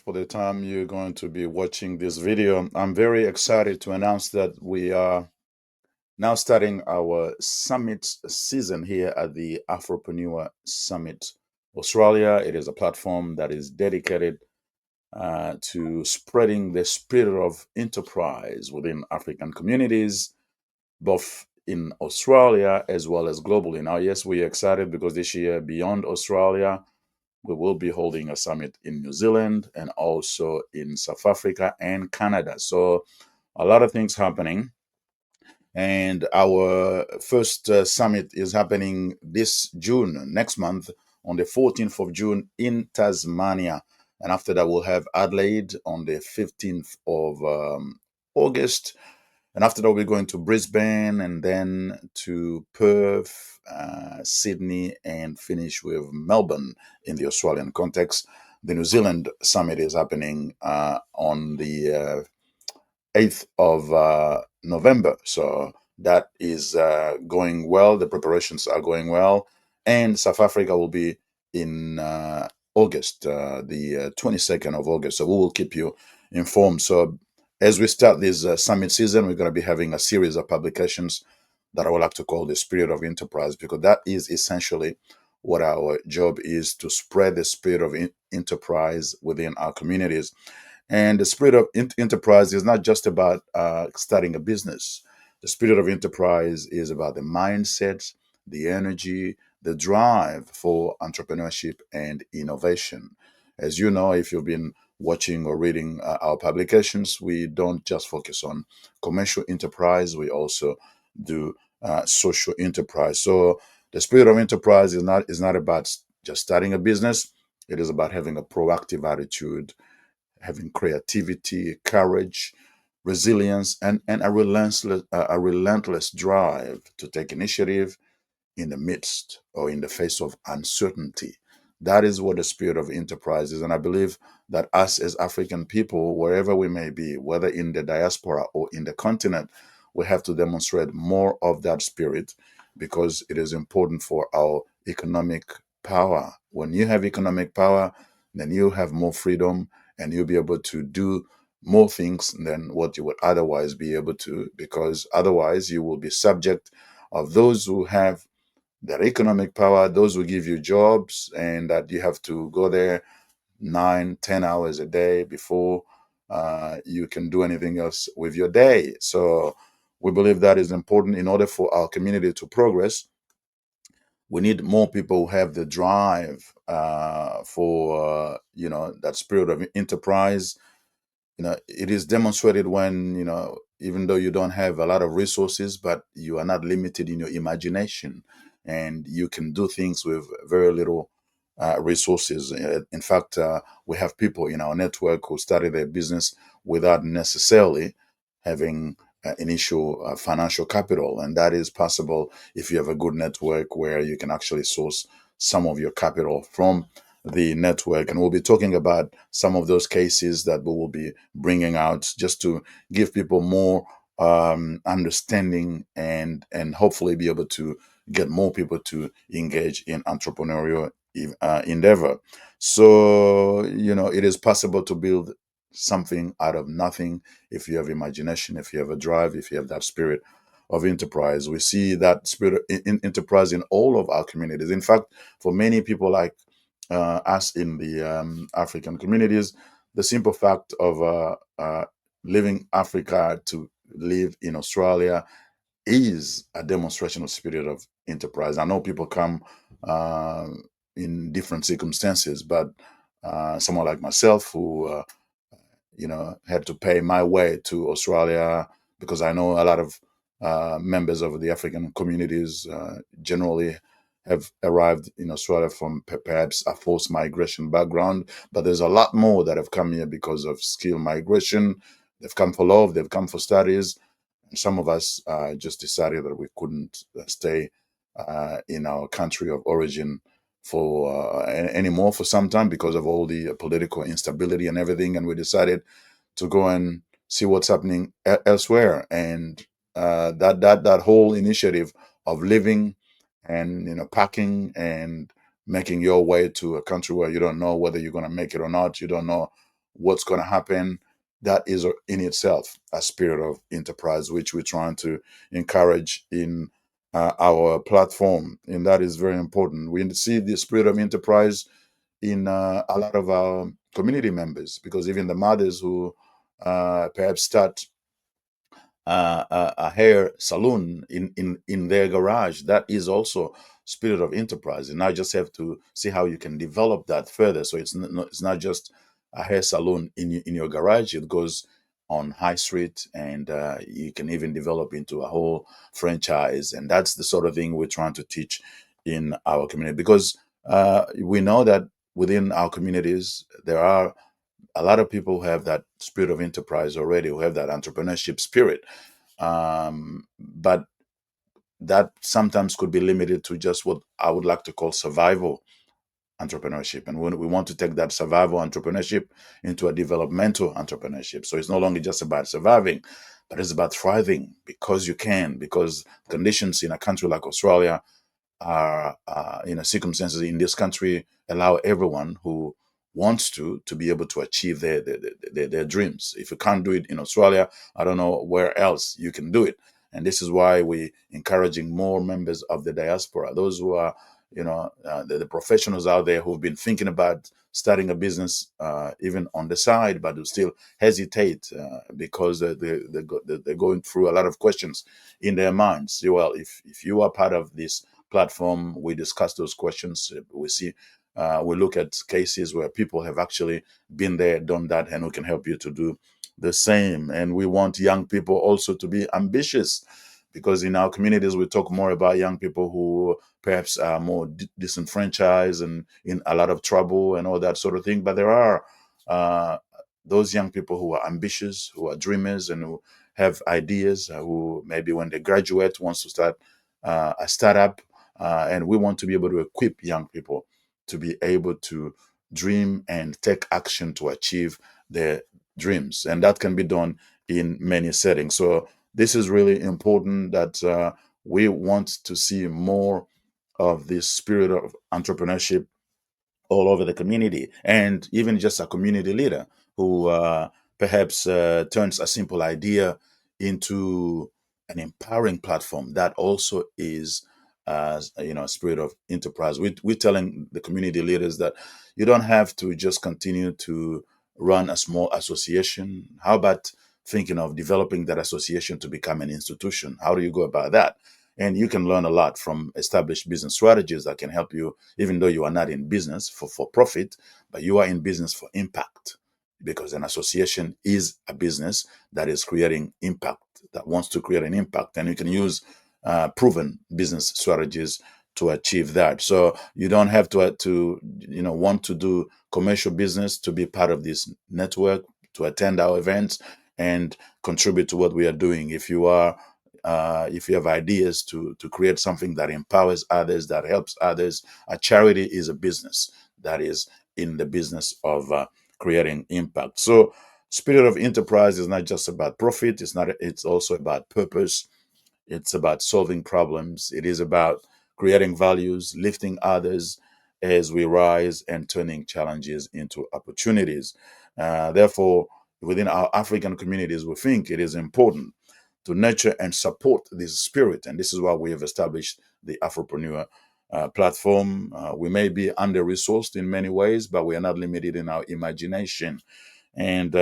for the time you're going to be watching this video. I'm very excited to announce that we are now starting our summit season here at the Afropreneur Summit Australia. It is a platform that is dedicated to spreading the spirit of enterprise within African communities, both in Australia as well as globally. Now, yes, we are excited because this year, beyond Australia, we will be holding a summit in New Zealand and also in South Africa and Canada. So, a lot of things happening. And our first summit is happening this June, next month, on the 14th of June in Tasmania. And after that, we'll have Adelaide on the 15th of August. And after that, we're going to Brisbane and then to Perth, Sydney, and finish with Melbourne in the Australian context. The New Zealand summit is happening on the 8th of November. So that is going well. The preparations are going well. And South Africa will be in August, the 22nd of August. So we will keep you informed. So as we start this summit season, we're going to be having a series of publications that I would like to call the spirit of enterprise, because that is essentially what our job is, to spread the spirit of enterprise within our communities. And the spirit of enterprise is not just about starting a business. The spirit of enterprise is about the mindset, the energy, the drive for entrepreneurship and innovation. As you know, if you've been watching or reading our publications, we don't just focus on commercial enterprise, we also do social enterprise. So the spirit of enterprise is not about just starting a business. It is about having a proactive attitude, having creativity, courage, resilience, and a relentless drive to take initiative in the midst or in the face of uncertainty. That is what the spirit of enterprise is. And I believe that us as African people, wherever we may be, whether in the diaspora or in the continent, we have to demonstrate more of that spirit, because it is important for our economic power. When you have economic power, then you have more freedom and you'll be able to do more things than what you would otherwise be able to, because otherwise you will be subject of those who have that economic power, those who give you jobs, and that you have to go there 9, 10 hours a day before you can do anything else with your day. So we believe that is important. In order for our community to progress, we need more people who have the drive for that spirit of enterprise. It is demonstrated when, even though you don't have a lot of resources, but you are not limited in your imagination, and you can do things with very little resources. In fact, we have people in our network who started their business without necessarily having initial financial capital. And that is possible if you have a good network where you can actually source some of your capital from the network. And we'll be talking about some of those cases that we will be bringing out, just to give people more understanding, and hopefully be able to get more people to engage in entrepreneurial endeavor. So, it is possible to build something out of nothing if you have imagination, if you have a drive, if you have that spirit of enterprise. We see that spirit of enterprise in all of our communities. In fact, for many people like us in the African communities, the simple fact of leaving Africa to live in Australia is a demonstration of spirit of enterprise. I know people come uh, in different circumstances, but someone like myself who had to pay my way to Australia, because I know a lot of members of the African communities generally have arrived in Australia from perhaps a forced migration background, but there's a lot more that have come here because of skill migration. They've come for love, they've come for studies. And some of us just decided that we couldn't stay in our country of origin for anymore for some time, because of all the political instability and everything, and we decided to go and see what's happening elsewhere. And that whole initiative of living and packing and making your way to a country where you don't know whether you're going to make it or not, you don't know what's going to happen. That is in itself a spirit of enterprise, which we're trying to encourage in our platform. And that is very important. We see the spirit of enterprise in a lot of our community members, because even the mothers who perhaps start a hair salon in their garage, that is also spirit of enterprise. And now you just have to see how you can develop that further, so it's not just a hair salon in your garage. It goes on high street, and you can even develop into a whole franchise. And that's the sort of thing we're trying to teach in our community, because we know that within our communities there are a lot of people who have that spirit of enterprise already, who have that entrepreneurship spirit, but that sometimes could be limited to just what I would like to call survival entrepreneurship. And we want to take that survival entrepreneurship into a developmental entrepreneurship. So it's no longer just about surviving, but it's about thriving because you can, because conditions in a country like Australia are, circumstances in this country allow everyone who wants to be able to achieve their dreams. If you can't do it in Australia, I don't know where else you can do it. And this is why we're encouraging more members of the diaspora, those who are, the professionals out there who've been thinking about starting a business, even on the side, but who still hesitate because they're going through a lot of questions in their minds. Well, if you are part of this platform, we discuss those questions. We look at cases where people have actually been there, done that, and we can help you to do the same. And we want young people also to be ambitious, because in our communities we talk more about young people who perhaps are more disenfranchised and in a lot of trouble and all that sort of thing. But there are uh, those young people who are ambitious, who are dreamers, and who have ideas, who maybe when they graduate wants to start a startup. And we want to be able to equip young people to be able to dream and take action to achieve their dreams. And that can be done in many settings. So this is really important, that we want to see more of this spirit of entrepreneurship all over the community, and even just a community leader who perhaps turns a simple idea into an empowering platform. That also is, a spirit of enterprise. We're telling the community leaders that you don't have to just continue to run a small association. How about thinking of developing that association to become an institution? How do you go about that? And you can learn a lot from established business strategies that can help you, even though you are not in business for profit, but you are in business for impact. Because an association is a business that is creating impact, that wants to create an impact. And you can use proven business strategies to achieve that. So you don't have to want to do commercial business to be part of this network, to attend our events and contribute to what we are doing. If you have ideas to create something that empowers others, that helps others, a charity is a business that is in the business of creating impact. So spirit of enterprise is not just about profit. It's also about purpose. It's about solving problems. It is about creating values, lifting others as we rise, and turning challenges into opportunities. Therefore, within our African communities, we think it is important to nurture and support this spirit. And this is why we have established the Afropreneur platform. We may be under resourced in many ways, but we are not limited in our imagination. And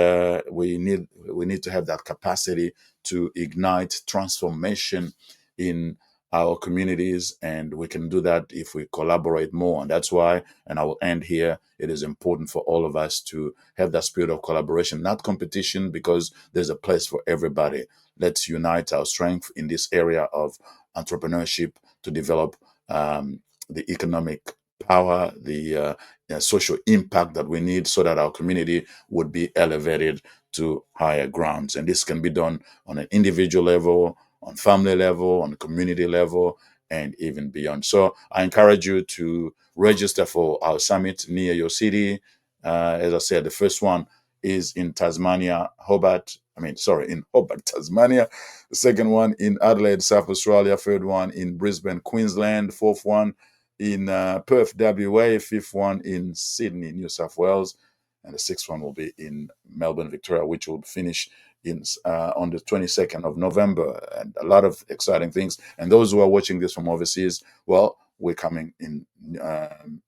we need to have that capacity to ignite transformation in our communities, and we can do that if we collaborate more. And that's why, and I will end here, it is important for all of us to have that spirit of collaboration, not competition, because there's a place for everybody. Let's unite our strength in this area of entrepreneurship to develop the economic power, the social impact that we need, so that our community would be elevated to higher grounds. And this can be done on an individual level, on family level, on community level, and even beyond. So I encourage you to register for our summit near your city. As I said, the first one is in Tasmania, in Hobart, Tasmania. The second one in Adelaide, South Australia. Third one in Brisbane, Queensland. Fourth one in Perth, WA. Fifth one in Sydney, New South Wales. and the sixth one will be in Melbourne, Victoria, which will finish in on the 22nd of November, and a lot of exciting things. And those who are watching this from overseas, well, we're coming in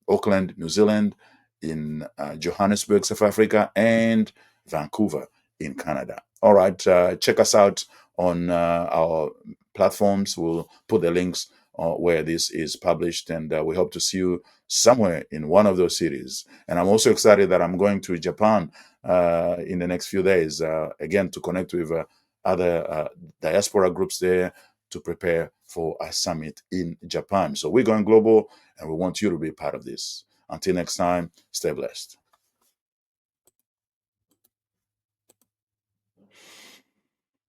Auckland, New Zealand, in Johannesburg, South Africa, and Vancouver in Canada. All right, check us out on our platforms. We'll put the links where this is published, and we hope to see you somewhere in one of those cities. And I'm also excited that I'm going to Japan in the next few days, again, to connect with other diaspora groups there to prepare for a summit in Japan. So we're going global, and we want you to be part of this. Until next time, stay blessed.